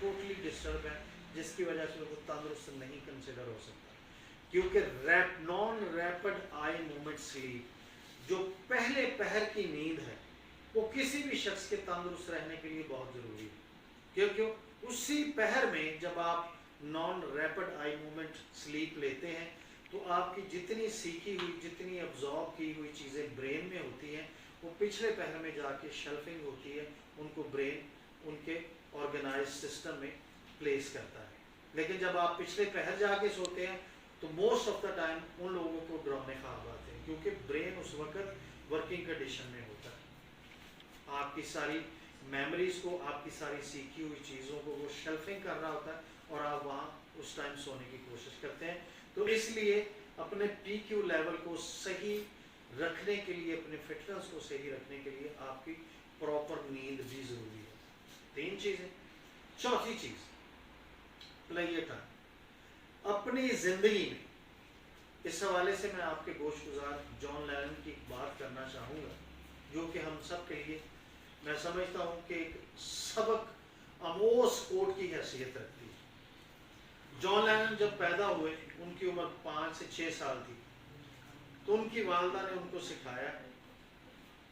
Totally disturb ہے، جس کی وجہ سے وہ تندرست نہیں کنسیڈر ہو سکتا. کیونکہ naan rapid eye movement sleep, جو پہلے پہر کی نیند ہے، وہ کسی بھی شخص کے تندرست رہنے کے لیے بہت ضروری ہے. کیونکہ اسی پہر میں جب آپ naan rapid eye movement sleep لیتے ہیں تو آپ کی جتنی سیکھی ہوئی، جتنی ابزارب کی ہوئی چیزیں برین میں ہوتی ہیں، وہ پچھلے پہر میں جا کے شیلفنگ ہوتی ہے، ان کو برین ان کے آرگنائز سسٹم میں پلیس کرتا ہے. لیکن جب آپ پچھلے پہر جا کے سوتے ہیں تو موسٹ آف دا ٹائم ان لوگوں کو ڈراؤنے خواب آتے ہیں، کیونکہ برین اس وقت ورکنگ کنڈیشن میں ہوتا ہے. آپ کی ساری میموریز کو، آپ کی ساری سیکھی ہوئی چیزوں کو وہ شیلفنگ کر رہا ہوتا ہے، اور آپ وہاں اس ٹائم سونے کی کوشش کرتے ہیں. تو اس لیے اپنے پی کیو لیول کو صحیح رکھنے کے لیے، اپنے فٹنس کو صحیح رکھنے کے لیے آپ کی پراپر نیند بھی ضروری ہے. 3 چیزیں. چوتھی چیز، پلے ٹائم. اپنی زندگی میں اس حوالے سے میں آپ کے گوش گزار جان لینن کی بات کرنا چاہوں گا، جو کہ ہم سب کے لیے میں سمجھتا ہوں کہ ایک سبق آموز کوٹ کی حیثیت رکھتی ہے. جان لینن جب پیدا ہوئے ان کی عمر 5 سے 6 سال تھی، تو ان کی والدہ نے ان کو سکھایا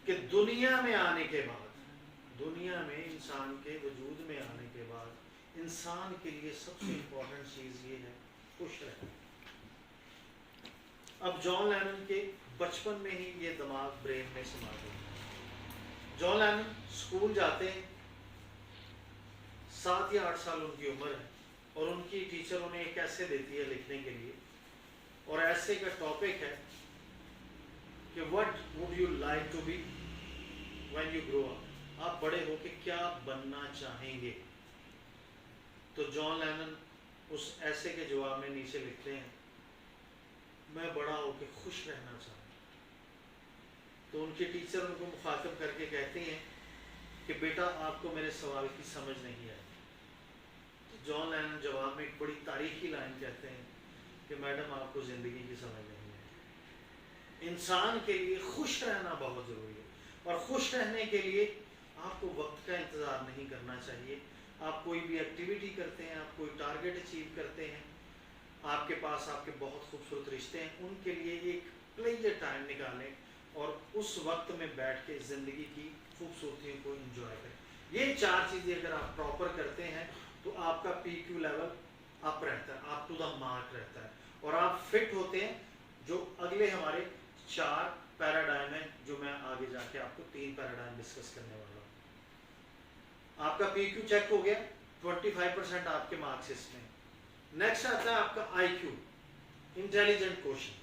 کہ دنیا میں آنے کے بعد، دنیا میں انسان کے وجود میں آنے کے بعد انسان کے لیے سب سے امپورٹنٹ چیز یہ ہے خوش رہنا. اب جان لینن کے بچپن میں ہی یہ دماغ برین میں سما گیا. جان لینن اسکول جاتے ہیں، 7 یا 8 سال ان کی عمر ہے، اور ان کی ٹیچر انہیں ایک ایسے دیتی ہے لکھنے کے لیے، اور ایسے کا ٹاپک ہے کہ what would you like to be when you grow up. آپ بڑے ہو کے کیا بننا چاہیں گے؟ تو جان لینن اس ایسے کے جواب میں نیچے لکھتے ہیں، میں بڑا ہو کے خوش رہنا چاہوں. تو ان کی ٹیچر ان کو مخاطب کر کے کہتی ہیں کہ بیٹا آپ کو میرے سوال کی سمجھ نہیں آئی. تو جان لینن جواب میں ایک بڑی تاریخی لائن کہتے ہیں کہ میڈم آپ کو زندگی کی سمجھ نہیں آئی. انسان کے لیے خوش رہنا بہت ضروری ہے، اور خوش رہنے کے لیے آپ کو وقت کا انتظار نہیں کرنا چاہیے. آپ کوئی بھی ایکٹیویٹی کرتے ہیں، آپ کوئی ٹارگٹ اچیو کرتے ہیں، آپ کے پاس آپ کے بہت خوبصورت رشتے ہیں، ان کے لیے ایک پلیجر ٹائم نکالیں اور اس وقت میں بیٹھ کے زندگی کی خوبصورتیوں کو انجوائے کریں. یہ 4 چیزیں اگر آپ پراپر کرتے ہیں تو آپ کا پی کیو لیول اپ رہتا ہے، آپ ٹو دا مارک رہتا ہے، اور آپ فٹ ہوتے ہیں. جو اگلے ہمارے 4 پیراڈائم ہیں، جو میں آگے جا کے آپ کو 3 پیراڈائم ڈسکس کرنے والا ہوں. آپ کا پی کیو چیک ہو گیا، 25% آپ کے مارکس اس میں. نیکسٹ آتا ہے آپ کا آئی کیو، انٹیلیجنٹ کوشچن.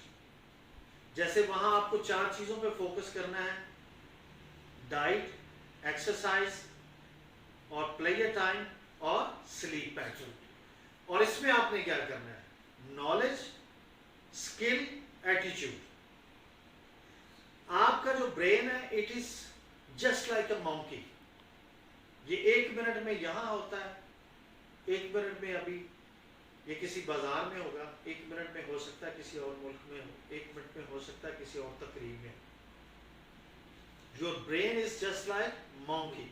جیسے وہاں آپ کو 4 چیزوں پہ فوکس کرنا ہے، ڈائٹ، ایکسرسائز اور پلیئر ٹائم اور سلیپ پیٹرن. اور اس میں آپ نے کیا کرنا ہے؟ نالج، اسکل، ایٹیچیوڈ. آپ کا جو برین ہے it is just like a monkey. یہ 1 منٹ میں یہاں ہوتا ہے، 1 منٹ میں ابھی یہ کسی بازار میں ہوگا، 1 منٹ میں ہو سکتا ہے کسی اور ملک میں ہو، 1 منٹ میں ہو سکتا ہے کسی اور تقریب میں. Your brain is just like monkey.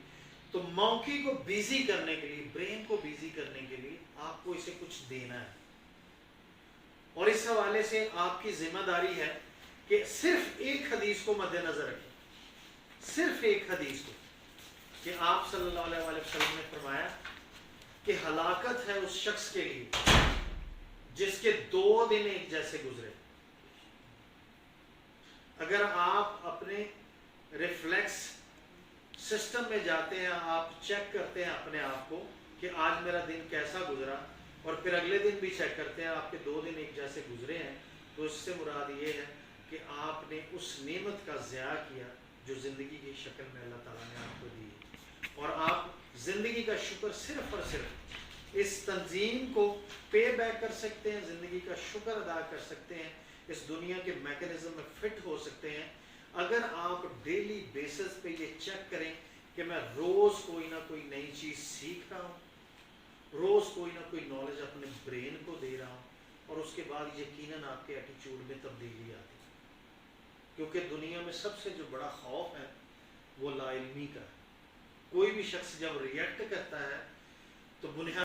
تو مونکی کو بیزی کرنے کے لیے، برین کو بیزی کرنے کے لیے آپ کو اسے کچھ دینا ہے. اور اس حوالے سے آپ کی ذمہ داری ہے کہ صرف ایک حدیث کو مد نظر رکھیں، صرف ایک حدیث کو، کہ آپ صلی اللہ علیہ وسلم نے فرمایا کہ ہلاکت ہے اس شخص کے لیے جس کے 2 دن ایک جیسے گزرے. اگر آپ اپنے ریفلیکس سسٹم میں جاتے ہیں، آپ چیک کرتے ہیں اپنے آپ کو کہ آج میرا دن کیسا گزرا، اور پھر اگلے دن بھی چیک کرتے ہیں آپ کے 2 دن ایک جیسے گزرے ہیں، تو اس سے مراد یہ ہے کہ آپ نے اس نعمت کا ضیاع کیا جو زندگی کی شکل میں اللہ تعالیٰ نے آپ کو دی. اور آپ زندگی کا شکر صرف اور صرف اس تنظیم کو پے بیک کر سکتے ہیں، زندگی کا شکر ادا کر سکتے ہیں، اس دنیا کے میکانزم میں فٹ ہو سکتے ہیں اگر آپ ڈیلی بیسس پہ یہ چیک کریں کہ میں روز کوئی نہ کوئی نئی چیز سیکھ رہا ہوں، روز کوئی نہ کوئی نالج اپنے برین کو دے رہا ہوں، اور اس کے بعد یقیناً آپ کے ایٹیچیوڈ میں تبدیلی آتی ہے. کیونکہ دنیا میں سب سے جو بڑا خوف ہے وہ لا علمی کا ہے. کوئی بھی شخص جب ریئیکٹ کرتا ہے تو بنیاد